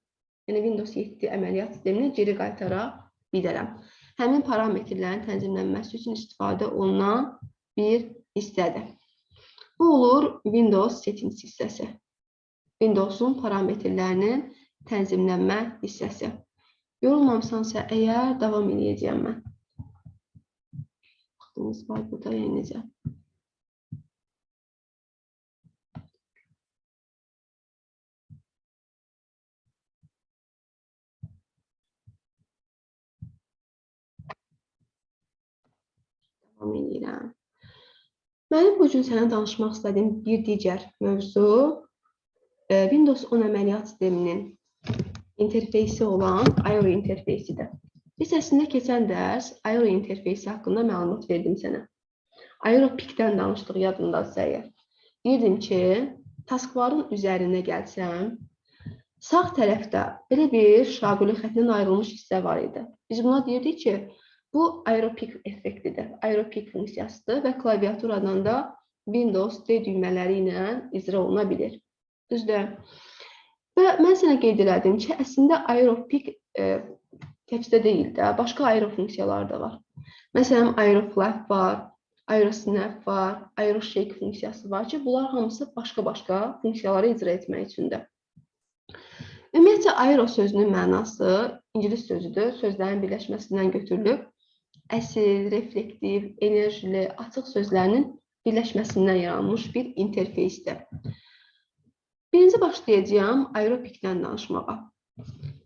Yəni, Windows 7 əməliyyat sistemini geri qaytara bilərəm. Həmin parametrlərin tənzimlənməsi üçün istifadə olunan bir hissədir. Bu olur Windows settings hissəsi. Windows'un parametrlərinin tənzimlənmə hissəsi. Yorulmamısansa əgər davam edəcəyəm mən. Vaxtımız var burada, yəni necə? Davam edirəm. Mənim bu gün sənə danışmaq istədiyim bir digər mövzu Windows 10 əməliyyat sisteminin interfeysi olan I/O interfeysidir. Biz əslində keçən dərs I/O interfeysi haqqında məlumat verdim sənə. I/O Peak-dən danışdıq yadındadırsa əgər. Deyirdim ki, taskbarın üzərinə gəlsəm, sağ tərəfdə belə bir şaquli xəttindən ayrılmış hissə var idi. Biz buna deyirdik ki, bu I/O Peak effektidir, I/O Peak funksiyasıdır və klaviaturadan da Windows D düymələri ilə icra oluna bilir. Düzdür? Və mən sənə qeyd elədim ki, əslində AeroPic təkcə deyil də, başqa aero funksiyalar da var. Məsələn, AeroFlap var, AeroSnap var, AeroShake funksiyası var ki, bunlar hamısı başqa-başqa funksiyaları icra etmək üçündür. Ümumiyyətcə, aero sözünün mənası ingilis sözüdür, sözlərin birləşməsindən götürülüb. Əsil, reflektiv, enerjili, açıq sözlərinin birləşməsindən yaranmış bir interfeysdir. Birinci başlayacağım AeroPic-dən danışmağa.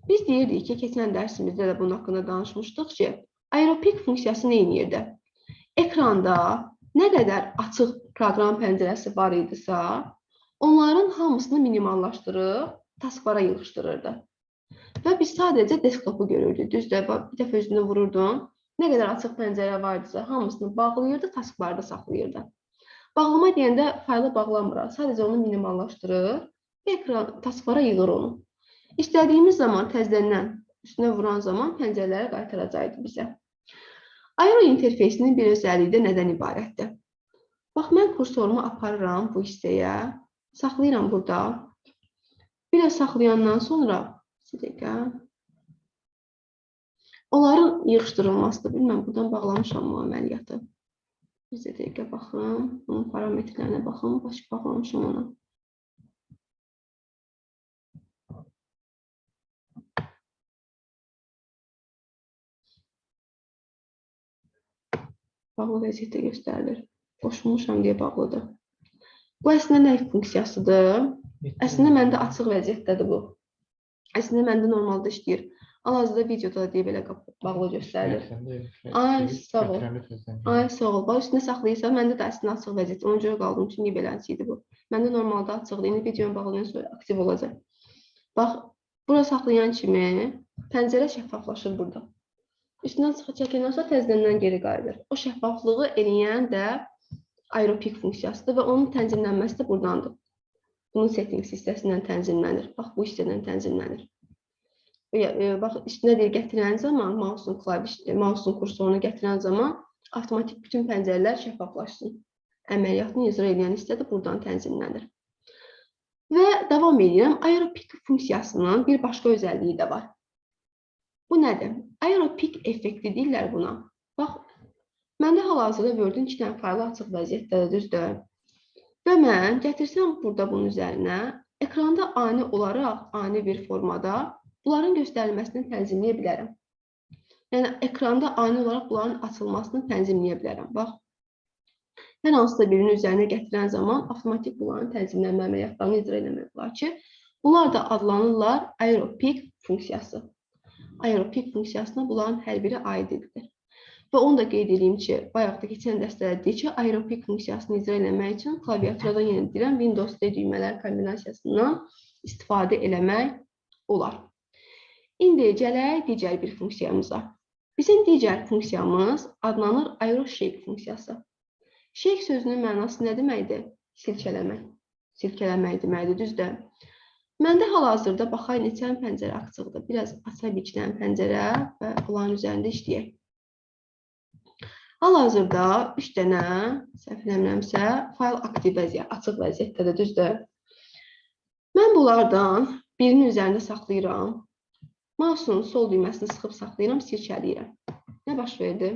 Biz deyirdik ki, keçən dərsimizdə də bunun haqqında danışmışdıq ki, AeroPic funksiyası nə edirdi? Ekranda nə qədər açıq proqram pəncərəsi var idisə, onların hamısını minimallaşdırıb taskbara yığışdırırdı. Və biz sadəcə desktopu görürdük. Düzdür, bir dəfə özünü vururdun, nə qədər açıq pəncərə var idisə, hamısını bağlayırdı, taskbarda saxlayırdı. Bağlama deyəndə faylı bağlamırıq, sadəcə onu minimallaşdırır və taskbara yığır onu. İstədiyimiz zaman təzədən üstünə vuran zaman pəncərələri qaytaracaqdı bizə. Aero interfeysinin bir özəlliyi də nədən ibarətdir? Bax, mən kursorumu aparıram bu hissəyə, saxlayıram burada. Biraz saxlayandan sonra, onların yığışdırılmasıdır. Bilməm, buradan bağlamışam bu əməliyyatı. Bir dəqiqə baxın, onun parametrlərinə baxın, başqa bağlamışam ona. Bağlı vəziyyətdə göstərilir. Qoşulmuşam deyə bağlıdır. Bu əslində nə funksiyasıdır? Əslində məndə açıq vəziyyətdədir bu. Əslində məndə normalda işləyir. Hal-hazırda videoda da deyə belə bağlı göstərilir. Ay, sağ ol. Ay, sağ ol. Bax, üstünə saxlayırsan, məndə də əslində açıq vəziyyətdə. Ona görə qaldığım üçün niyə beləsi idi bu? Məndə normalda açıqdır. İndi videonun bağlanan sonra aktiv olacaq. Bax, bura saxlayan kimi pəncərə şəffaflaşır burada. Üstündən çəkəndən sonra təzədən geri qayıdır. O şəffaflığı eləyən də AeroPic funksiyasıdır və onun tənzimlənməsi də buradandır. Bunun settings hissəsindən tənzimlənir. Bax, bu hissədən tənzimlənir. Bax, üstünə deyil gətirən zaman, mouse'un kursorunu gətirən zaman avtomatik bütün pəncərələr şəffaflaşsın. Əməliyyatını icra edən hissə də buradan tənzimlənir. Və davam edirəm. AeroPic funksiyasının bir başqa özəlliyi də var. Bu nədir? AeroPic effekti deyirlər buna. Bax, məndə hal-hazırda Word-ün 2 dənə faylı açıq vəziyyətdədir, düzdür? Və mən gətirsəm burada bunun üzərinə, ekranda ani olaraq, ani bir formada bunların göstərilməsini tənzimləyə bilərəm. Yəni, ekranda ani olaraq bunların açılmasını tənzimləyə bilərəm. Bax, hər hansısa birinin üzərinə gətirən zaman avtomatik bunların tənzimlənmə əməliyyatlarını icra eləmək olar ki, bunlar da adlanırlar AeroPic funksiyası. AeroPic funksiyasına bunların hər biri aid edilir. Və onu da qeyd edeyim ki, bayaq da keçən dərsdə dedik ki, AeroPic funksiyasını icra eləmək üçün klaviaturadan yenə deyirəm, Windows D düymələri kombinasiyasından istifadə eləmək olar. İndi gələk digər bir funksiyamıza. Bizim digər funksiyamız adlanır AeroShake funksiyası. Shake sözünün mənası nə deməkdir? Silkələmək. Silkələmək deməkdir, düzdür? Məndə hal-hazırda baxay neçə pəncərə açıqdır. Biraz aça bir dənə pəncərə və onların üzərində işləyək. Hal-hazırda 3 dənə, səhv eləmirəmsə, fayl aktiv vəziyyət, açıq vəziyyətdədir, düzdür? Mən bunlardan birinin üzərində saxlayıram. Mouse'un sol düyməsini sıxıb saxlayıram, silkələyirəm. Nə baş verdi?